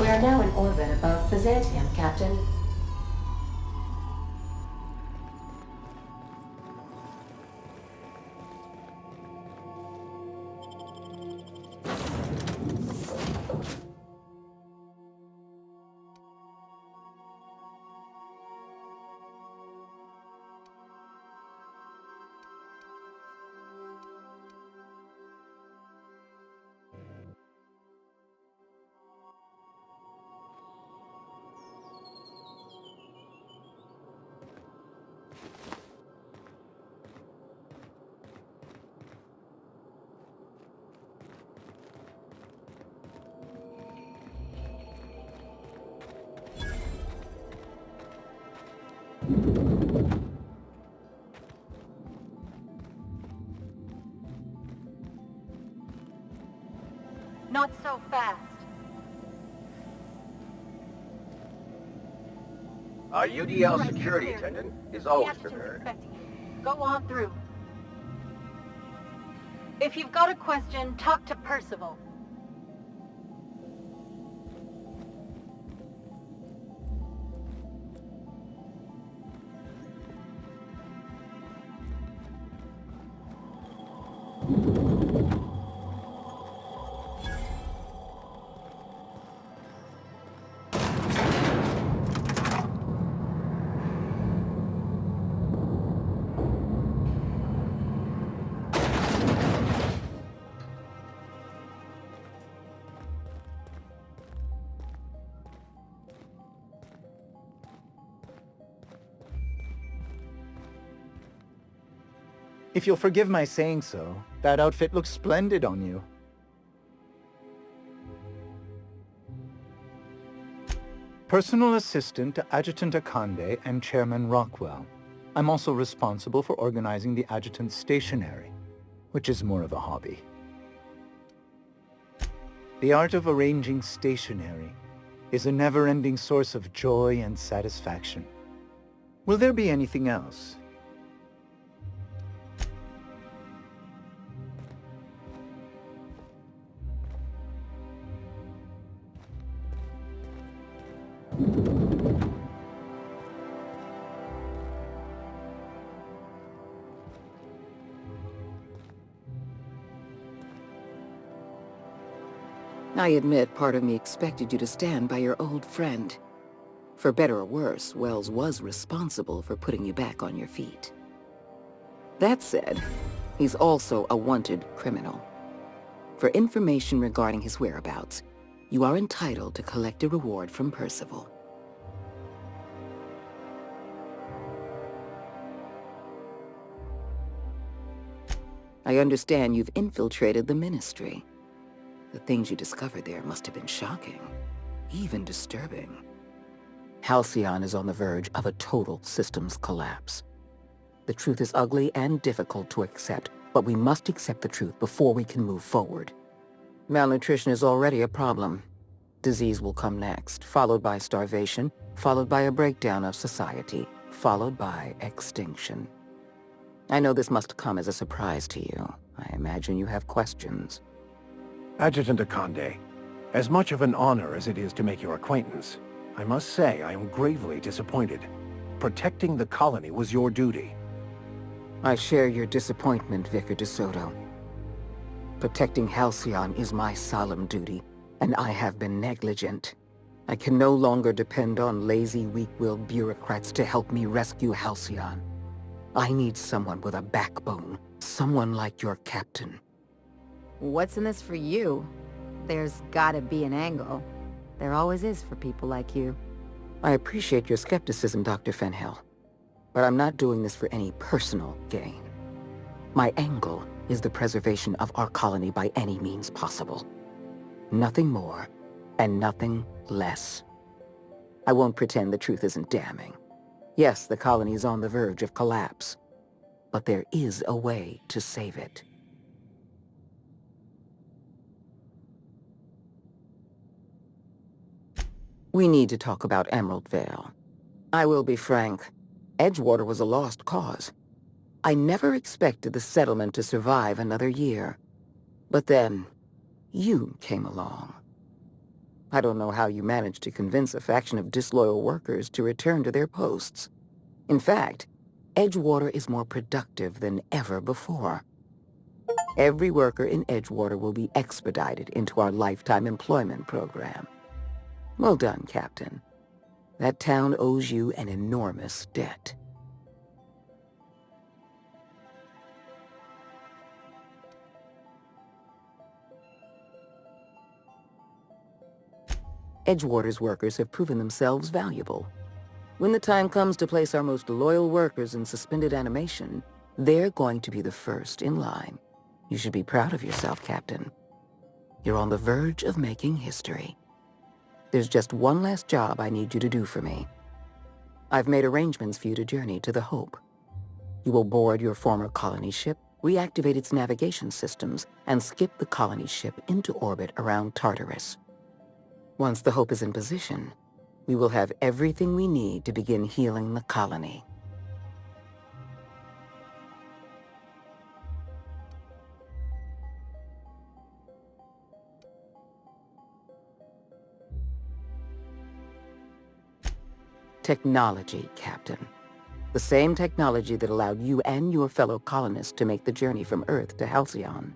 We are now in orbit above Byzantium, Captain. Not so fast. Our UDL security attendant is always prepared. Go on through. If you've got a question, talk to Percival. If you'll forgive my saying so, that outfit looks splendid on you. Personal assistant to Adjutant Akande and Chairman Rockwell. I'm also responsible for organizing the adjutant's stationery, which is more of a hobby. The art of arranging stationery is a never-ending source of joy and satisfaction. Will there be anything else? I admit part of me expected you to stand by your old friend. For better or worse, Wells was responsible for putting you back on your feet. That said, he's also a wanted criminal. For information regarding his whereabouts, you are entitled to collect a reward from Percival. I understand you've infiltrated the Ministry. The things you discovered there must have been shocking, even disturbing. Halcyon is on the verge of a total systems collapse. The truth is ugly and difficult to accept, but we must accept the truth before we can move forward. Malnutrition is already a problem. Disease will come next, followed by starvation, followed by a breakdown of society, followed by extinction. I know this must come as a surprise to you. I imagine you have questions. Adjutant Akande, as much of an honor as it is to make your acquaintance, I must say I am gravely disappointed. Protecting the colony was your duty. I share your disappointment, Vicar DeSoto. Protecting Halcyon is my solemn duty, and I have been negligent. I can no longer depend on lazy, weak-willed bureaucrats to help me rescue Halcyon. I need someone with a backbone, someone like your captain. What's in this for you? There's gotta be an angle. There always is for people like you. I appreciate your skepticism, Dr. Fenhill. But I'm not doing this for any personal gain. My angle is the preservation of our colony by any means possible. Nothing more, and nothing less. I won't pretend the truth isn't damning. Yes, the colony is on the verge of collapse. But there is a way to save it. We need to talk about Emerald Vale. I will be frank. Edgewater was a lost cause. I never expected the settlement to survive another year. But then, you came along. I don't know how you managed to convince a faction of disloyal workers to return to their posts. In fact, Edgewater is more productive than ever before. Every worker in Edgewater will be expedited into our lifetime employment program. Well done, Captain. That town owes you an enormous debt. Edgewater's workers have proven themselves valuable. When the time comes to place our most loyal workers in suspended animation, they're going to be the first in line. You should be proud of yourself, Captain. You're on the verge of making history. There's just one last job I need you to do for me. I've made arrangements for you to journey to the Hope. You will board your former colony ship, reactivate its navigation systems, and skip the colony ship into orbit around Tartarus. Once the Hope is in position, we will have everything we need to begin healing the colony. Technology, Captain. The same technology that allowed you and your fellow colonists to make the journey from Earth to Halcyon.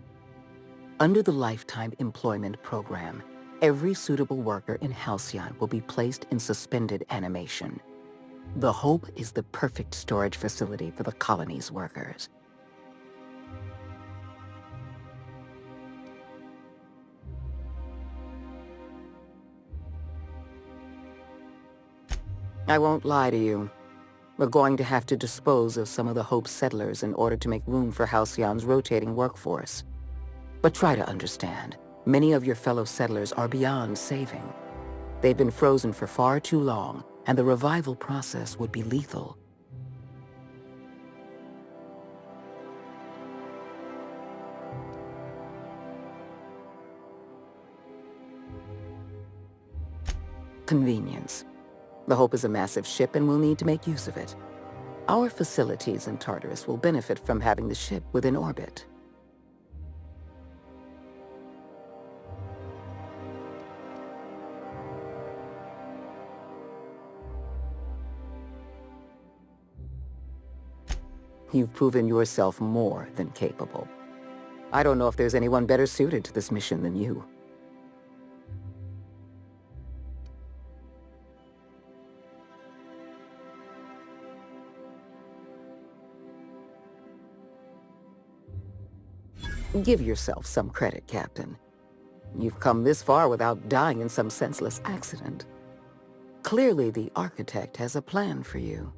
Under the Lifetime Employment Program, every suitable worker in Halcyon will be placed in suspended animation. The Hope is the perfect storage facility for the colony's workers. I won't lie to you. We're going to have to dispose of some of the Hope's settlers in order to make room for Halcyon's rotating workforce. But try to understand. Many of your fellow settlers are beyond saving. They've been frozen for far too long, and the revival process would be lethal. Convenience. The Hope is a massive ship and we'll need to make use of it. Our facilities in Tartarus will benefit from having the ship within orbit. You've proven yourself more than capable. I don't know if there's anyone better suited to this mission than you. Give yourself some credit, Captain. You've come this far without dying in some senseless accident. Clearly, the Architect has a plan for you.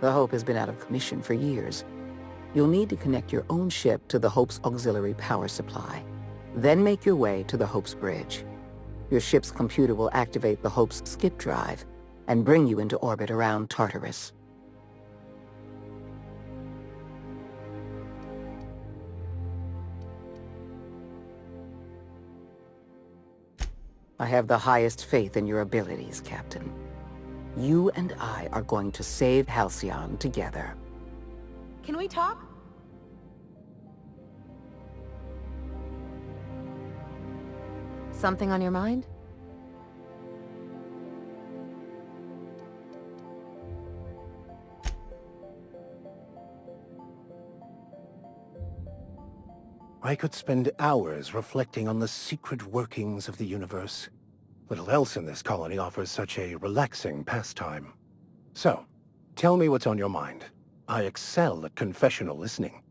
The Hope has been out of commission for years. You'll need to connect your own ship to the Hope's auxiliary power supply. Then make your way to the Hope's bridge. Your ship's computer will activate the Hope's skip drive and bring you into orbit around Tartarus. I have the highest faith in your abilities, Captain. You and I are going to save Halcyon together. Can we talk? Something on your mind? I could spend hours reflecting on the secret workings of the universe. Little else in this colony offers such a relaxing pastime. So, tell me what's on your mind. I excel at confessional listening.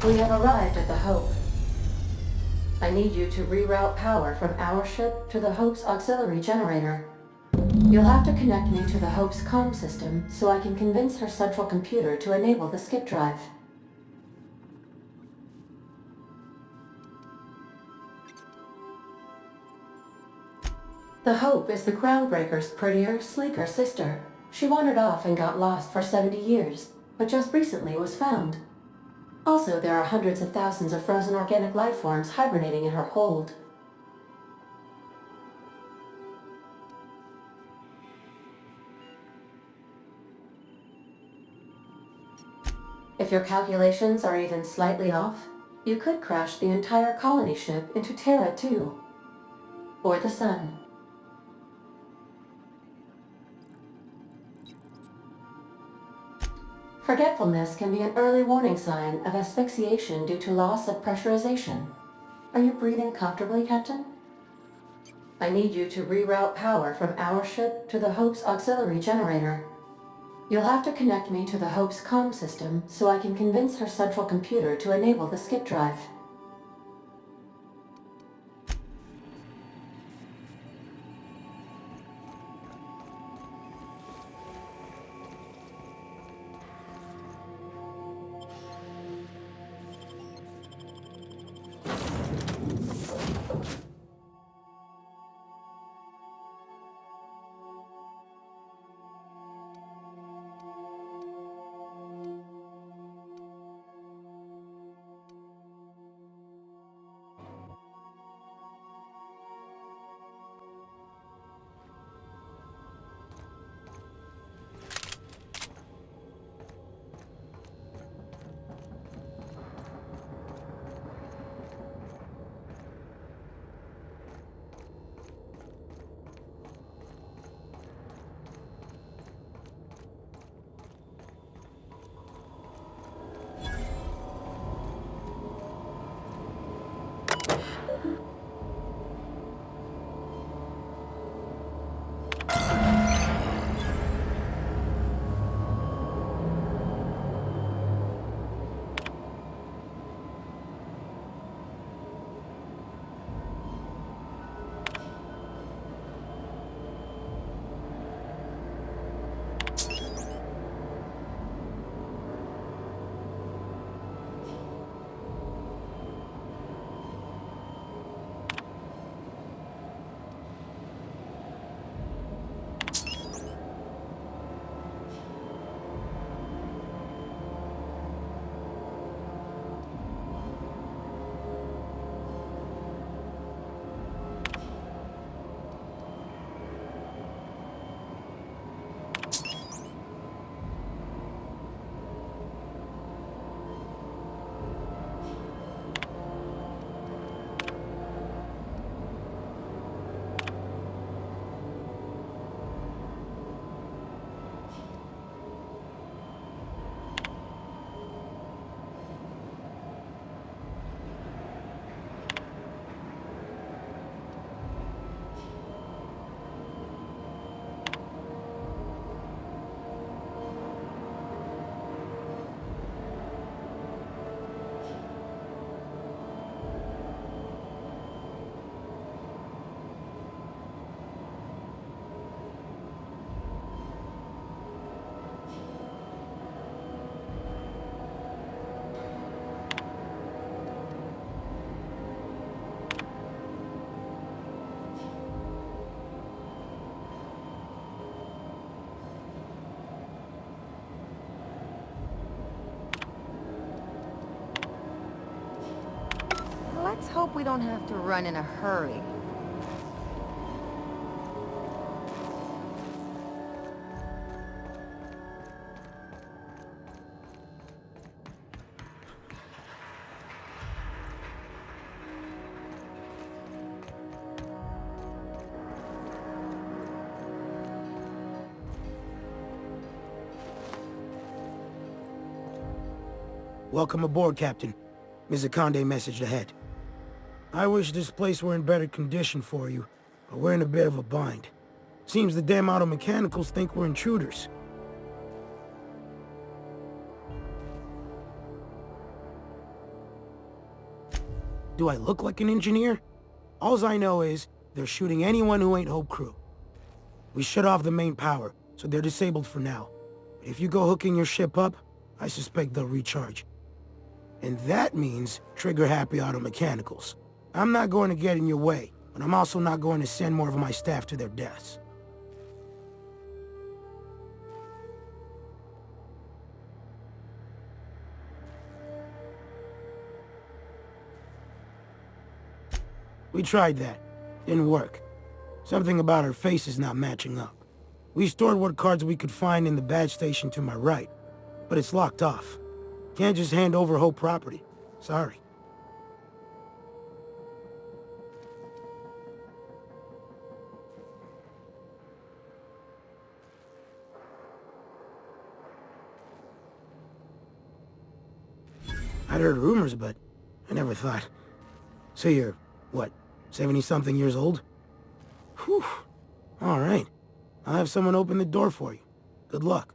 We have arrived at the Hope. I need you to reroute power from our ship to the Hope's auxiliary generator. You'll have to connect me to the Hope's comm system so I can convince her central computer to enable the skip drive. The Hope is the Groundbreaker's prettier, sleeker sister. She wandered off and got lost for 70 years, but just recently was found. Also, there are hundreds of thousands of frozen organic life forms hibernating in her hold. If your calculations are even slightly off, you could crash the entire colony ship into Terra too. Or the Sun. Forgetfulness can be an early warning sign of asphyxiation due to loss of pressurization. Are you breathing comfortably, Captain? I need you to reroute power from our ship to the Hope's auxiliary generator. You'll have to connect me to the Hope's comm system so I can convince her central computer to enable the skip drive. Let's hope we don't have to run in a hurry. Welcome aboard, Captain. Ms. Akonde messaged ahead. I wish this place were in better condition for you, but we're in a bit of a bind. Seems the damn auto mechanicals think we're intruders. Do I look like an engineer? Alls I know is, they're shooting anyone who ain't Hope Crew. We shut off the main power, so they're disabled for now. But if you go hooking your ship up, I suspect they'll recharge. And that means trigger-happy auto mechanicals. I'm not going to get in your way, but I'm also not going to send more of my staff to their deaths. We tried that. Didn't work. Something about our faces not matching up. We stored what cards we could find in the badge station to my right, but it's locked off. Can't just hand over whole property. Sorry. I'd heard rumors, but I never thought. So you're, what, 70-something years old? Whew. All right. I'll have someone open the door for you. Good luck.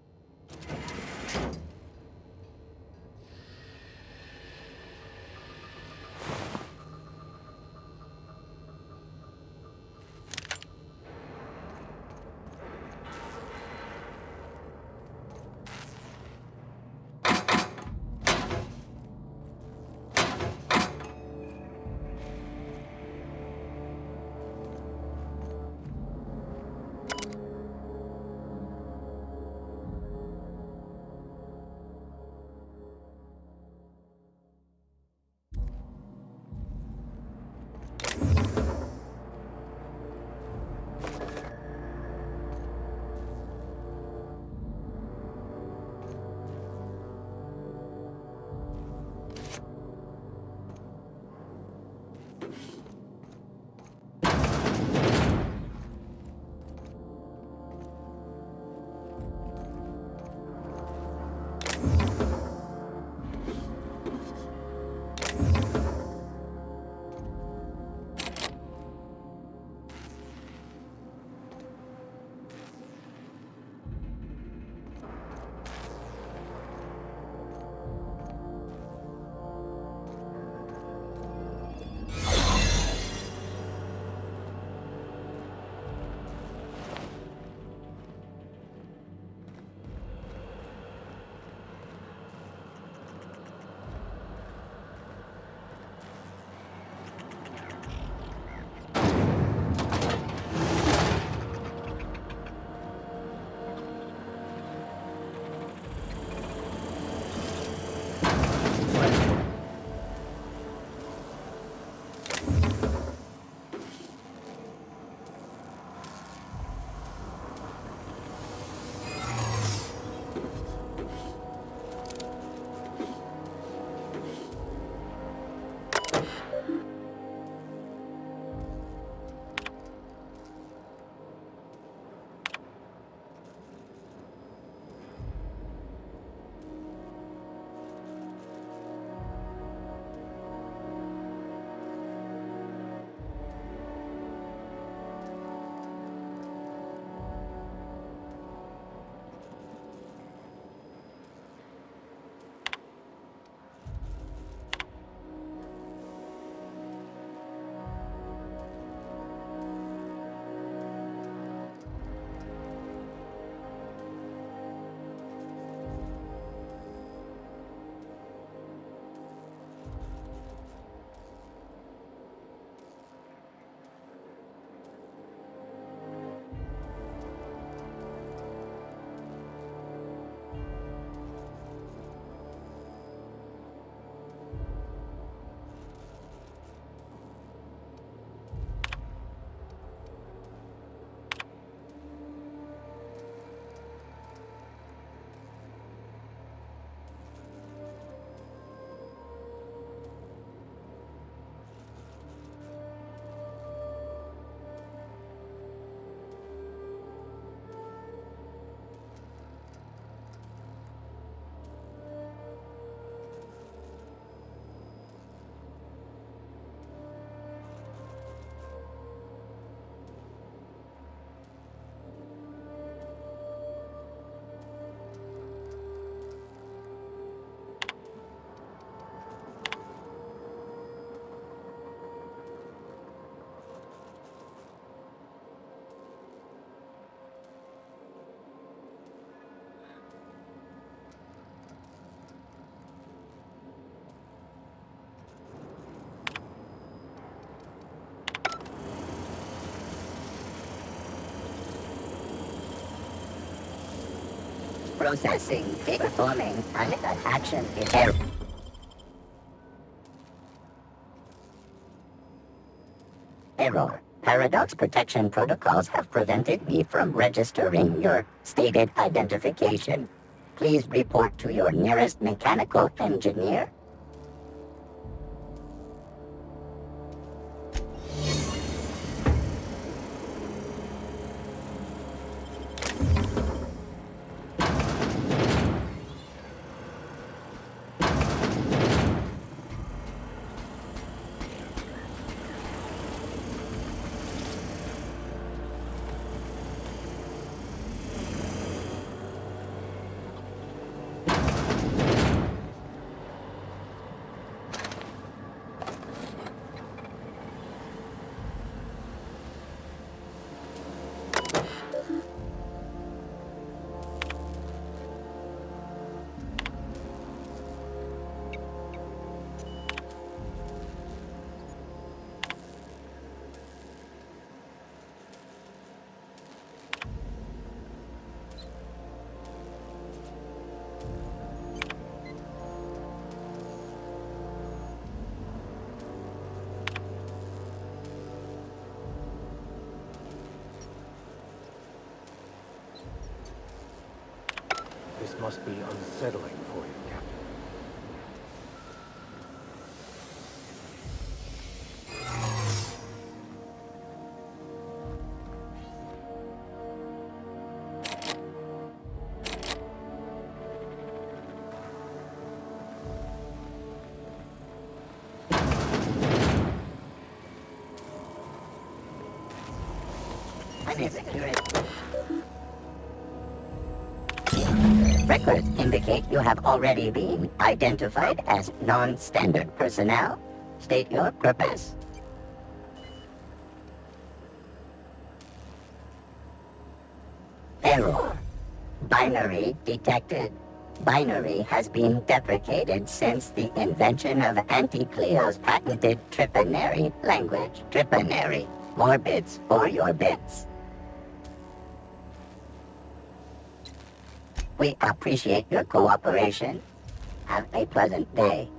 Processing. Performing an action error. Error. Paradox protection protocols have prevented me from registering your stated identification. Please report to your nearest mechanical engineer. This must be unsettling for you, Captain. Records indicate you have already been identified as non-standard personnel. State your purpose. Error. Binary detected. Binary has been deprecated since the invention of Anti-Cleo's patented Tripanary language. Tripanary. More bits for your bits. We appreciate your cooperation. Have a pleasant day.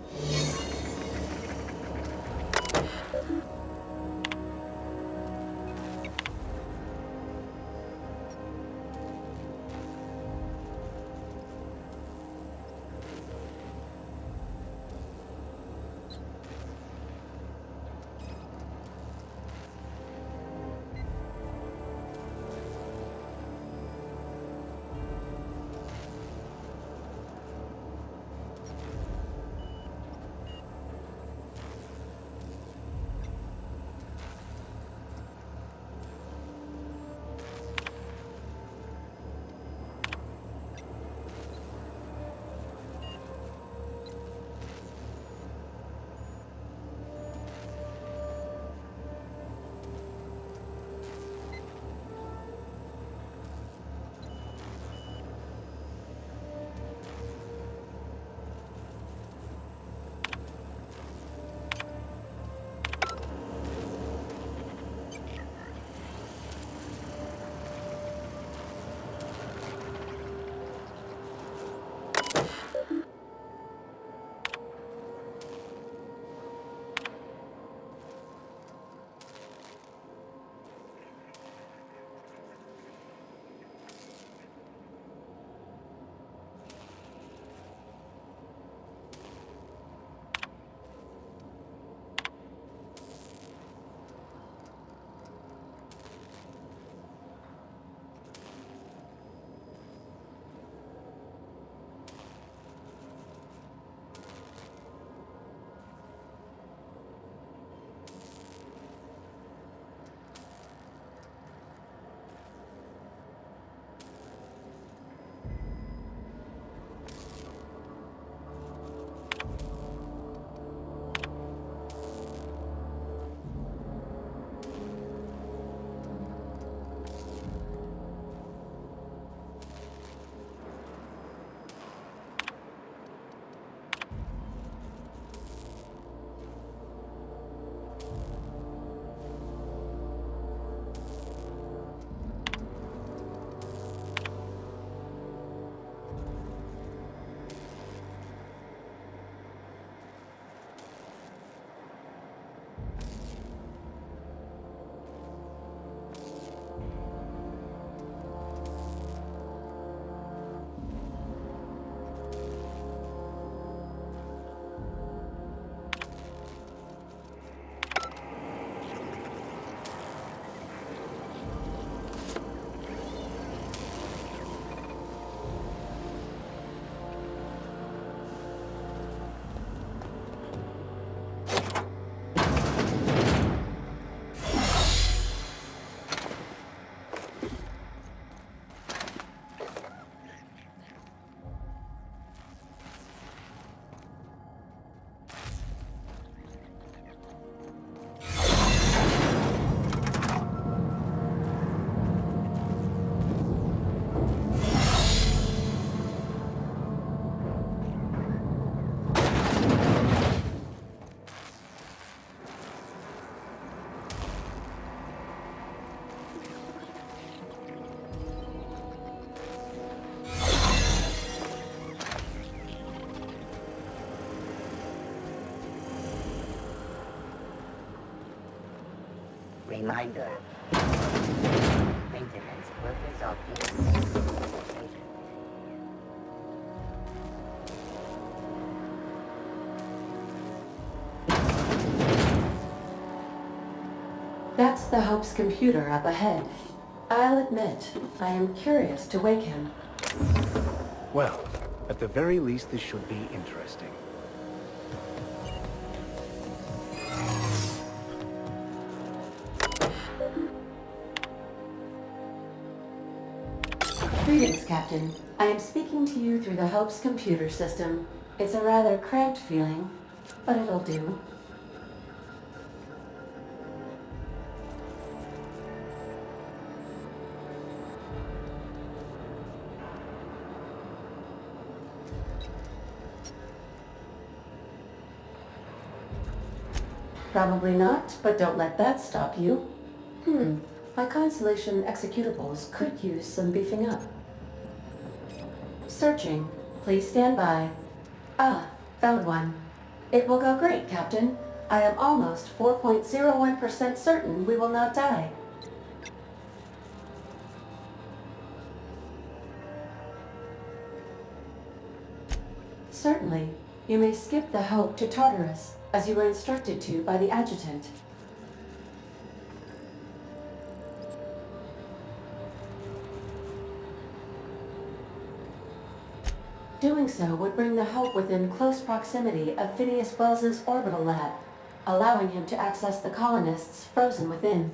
reminder. Maintenance will result in That's the Hope's computer up ahead. I'll admit, I am curious to wake him. Well, at the very least, this should be interesting. Greetings, Captain. I am speaking to you through the Hope's computer system. It's a rather cramped feeling, but it'll do. Probably not, but don't let that stop you. My Constellation executables could use some beefing up. Searching. Please stand by. Ah, found one. It will go great, Captain. I am almost 4.01% certain we will not die. Certainly. You may skip the Hope to Tartarus, as you were instructed to by the Adjutant. Doing so would bring the Hope within close proximity of Phineas Wells's orbital lab, allowing him to access the colonists frozen within.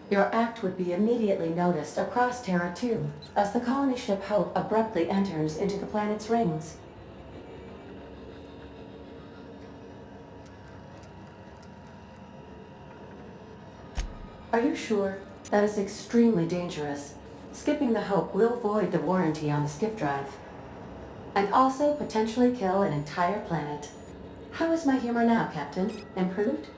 Your act would be immediately noticed across Terra 2, as the colony ship Hope abruptly enters into the planet's rings. Are you sure? That is extremely dangerous. Skipping the Hope will void the warranty on the skip drive. And also potentially kill an entire planet. How is my humor now, Captain? Improved?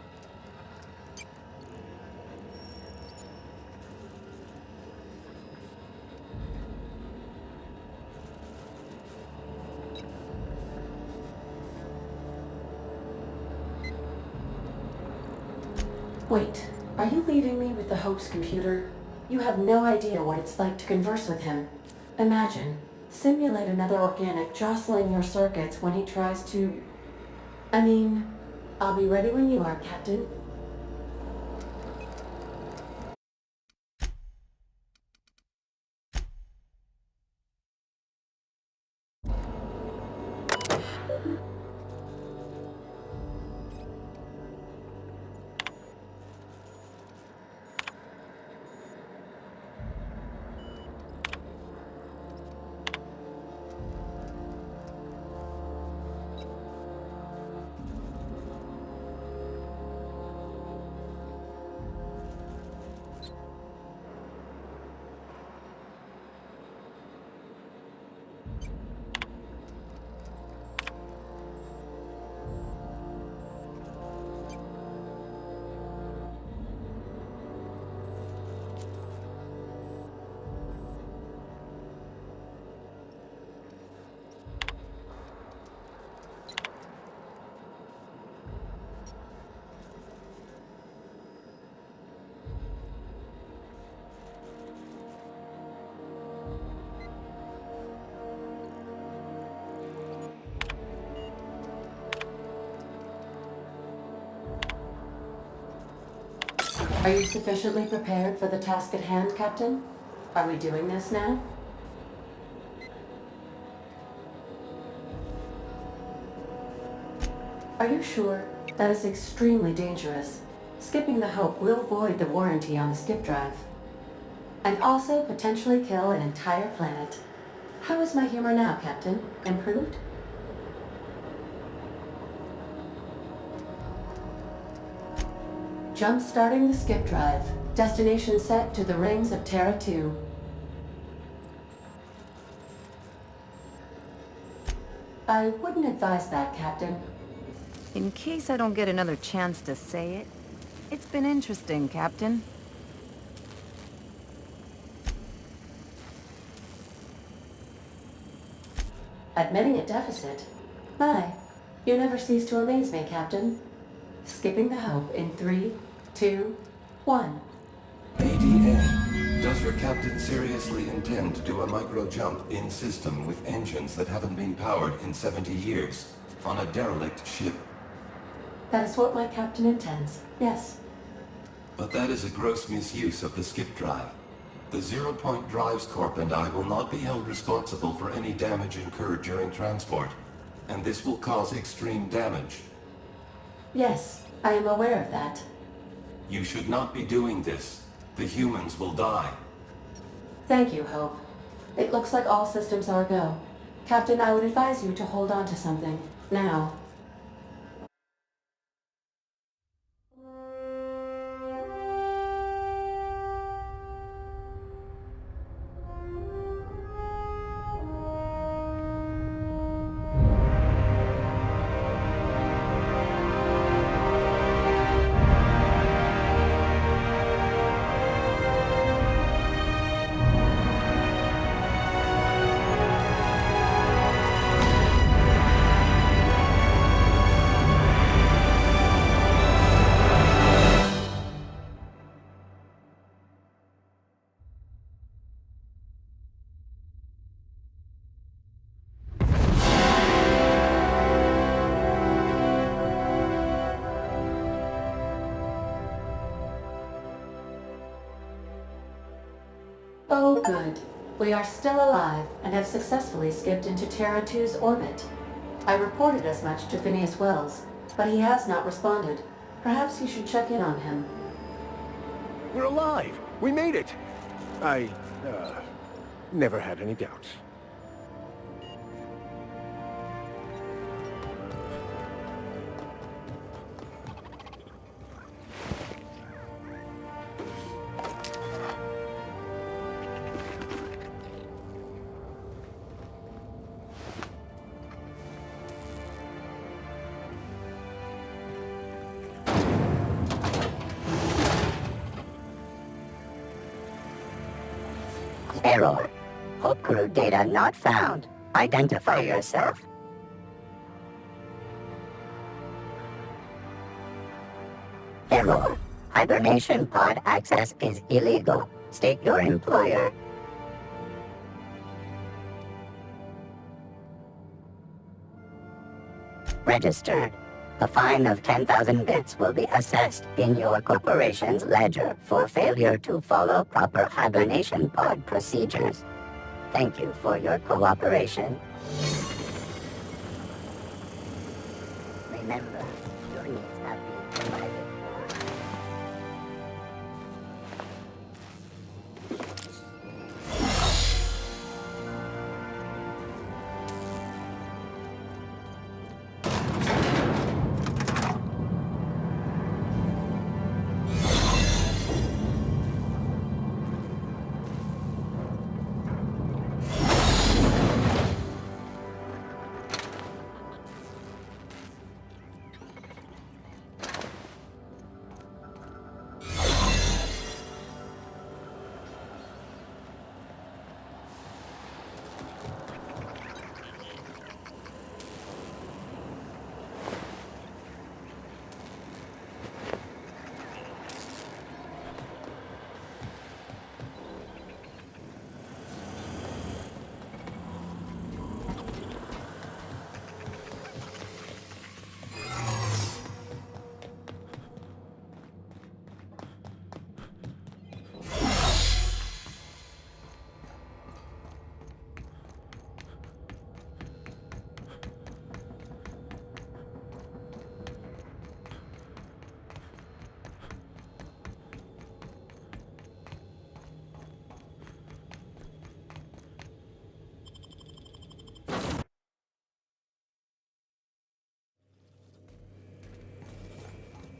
Wait, are you leaving me with the Hope's computer? You have no idea what it's like to converse with him. Imagine. Simulate another organic jostling your circuits when he tries to... I mean, I'll be ready when you are, Captain. Are you sufficiently prepared for the task at hand, Captain? Are we doing this now? Are you sure? That is extremely dangerous. Skipping the Hope will void the warranty on the skip drive. And also potentially kill an entire planet. How is my humor now, Captain? Improved? Jump-starting the skip drive. Destination set to the rings of Terra 2. I wouldn't advise that, Captain. In case I don't get another chance to say it, it's been interesting, Captain. Admitting a deficit? My, you never cease to amaze me, Captain. Skipping the Hope in 3, 2, 1. Does your captain seriously intend to do a micro-jump in-system with engines that haven't been powered in 70 years on a derelict ship? That is what my captain intends, yes. But that is a gross misuse of the skip drive. The Zero Point Drives Corp and I will not be held responsible for any damage incurred during transport, and this will cause extreme damage. Yes, I am aware of that. You should not be doing this. The humans will die. Thank you, Hope. It looks like all systems are go. Captain, I would advise you to hold on to something. Now. Oh, good. We are still alive and have successfully skipped into Terra 2's orbit. I reported as much to Phineas Wells, but he has not responded. Perhaps you should check in on him. We're alive! We made it! I, never had any doubts. Error. Hope crew data not found. Identify yourself. Error. Hibernation pod access is illegal. State your employer. Registered. A fine of 10,000 bits will be assessed in your corporation's ledger for failure to follow proper hibernation pod procedures. Thank you for your cooperation. Remember, your needs have been provided for.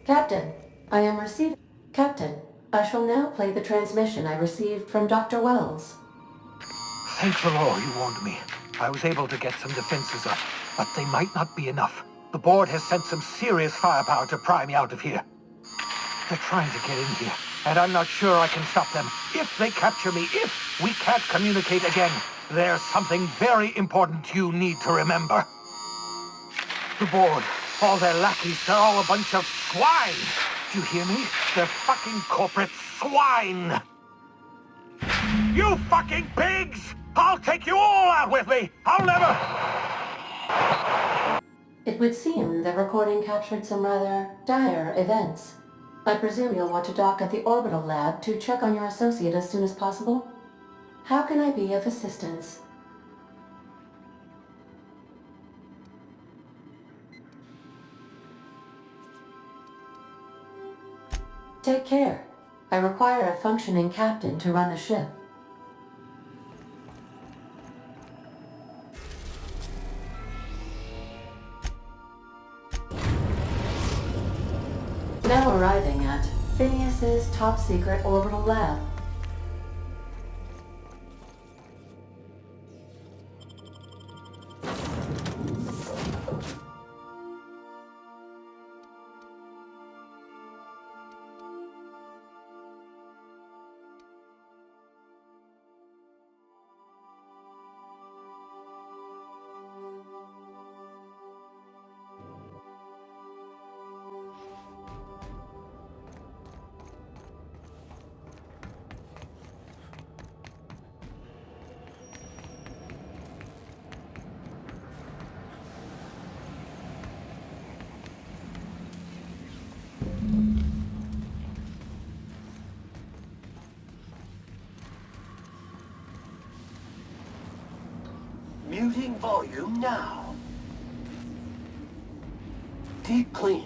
Captain, I am receiving... Captain, I shall now play the transmission I received from Dr. Wells. Thank the law you warned me. I was able to get some defenses up, but they might not be enough. The board has sent some serious firepower to pry me out of here. They're trying to get in here, and I'm not sure I can stop them. If they capture me, if we can't communicate again, there's something very important you need to remember. The board, all their lackeys, they're all a bunch of swine. Do you hear me? They're fucking corporate swine. You fucking pigs! I'll take you all out with me! I'll never... It would seem the recording captured some rather dire events. I presume you'll want to dock at the orbital lab to check on your associate as soon as possible. How can I be of assistance? Take care. I require a functioning captain to run the ship. Now arriving at Phineas's top-secret orbital lab. Muting volume now. Deep clean.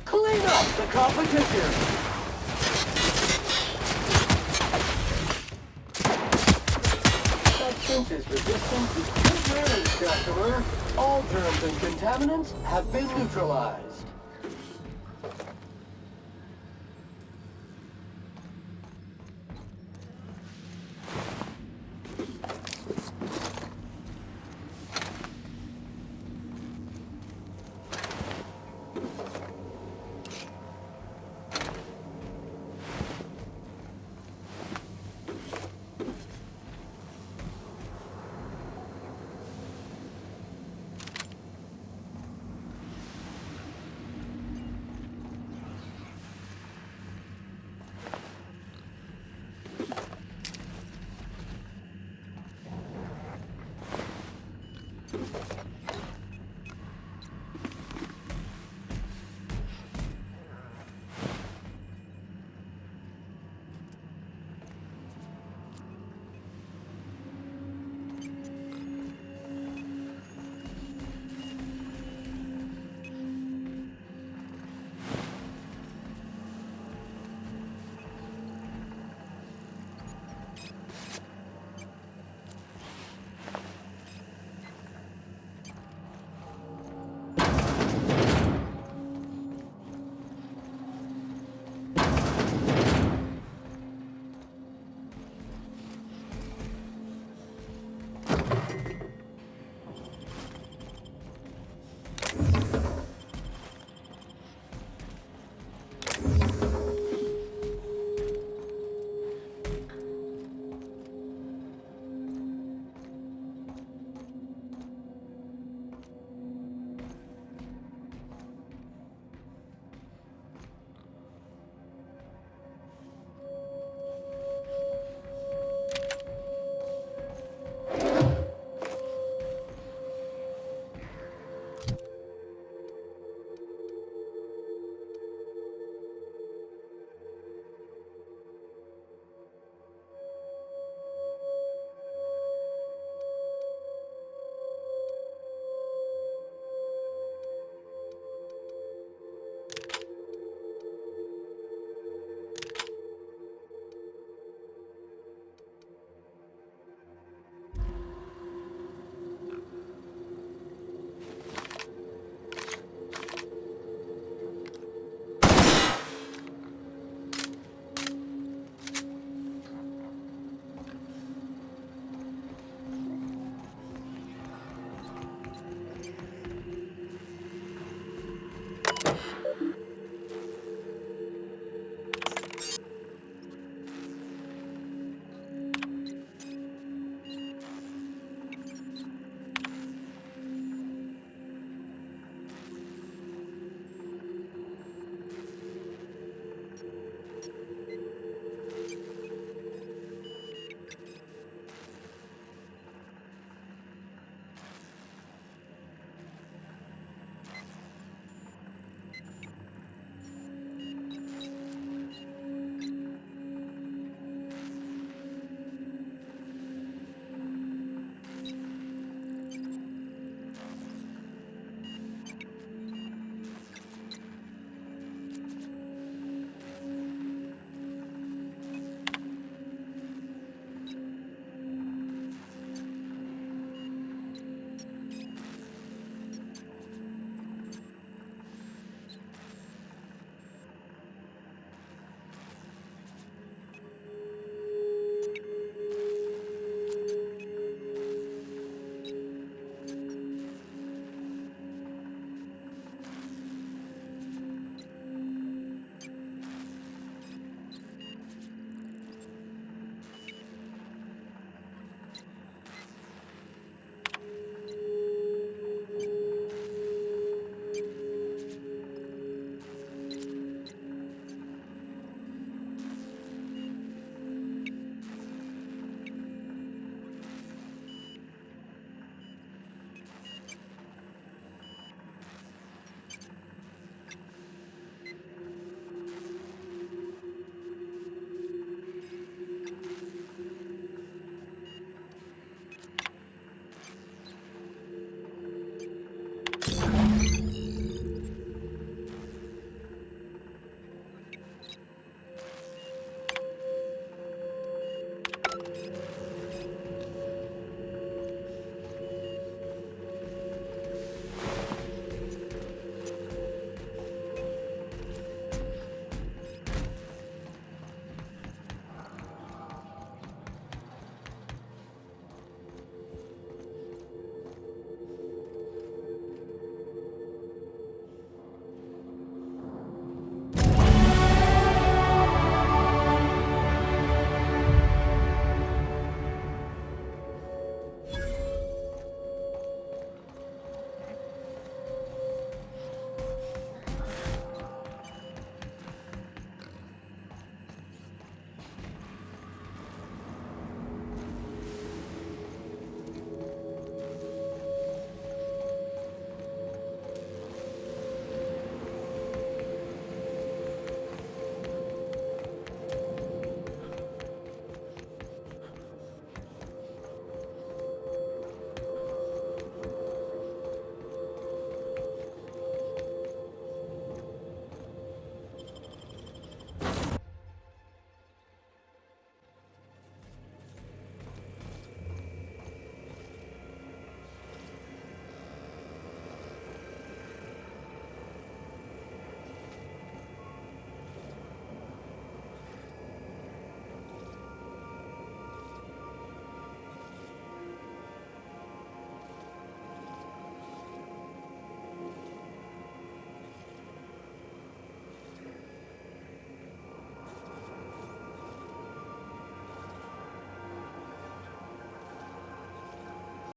Clean up the competition! Substance is resistant to temporary customer. All germs and contaminants have been neutralized.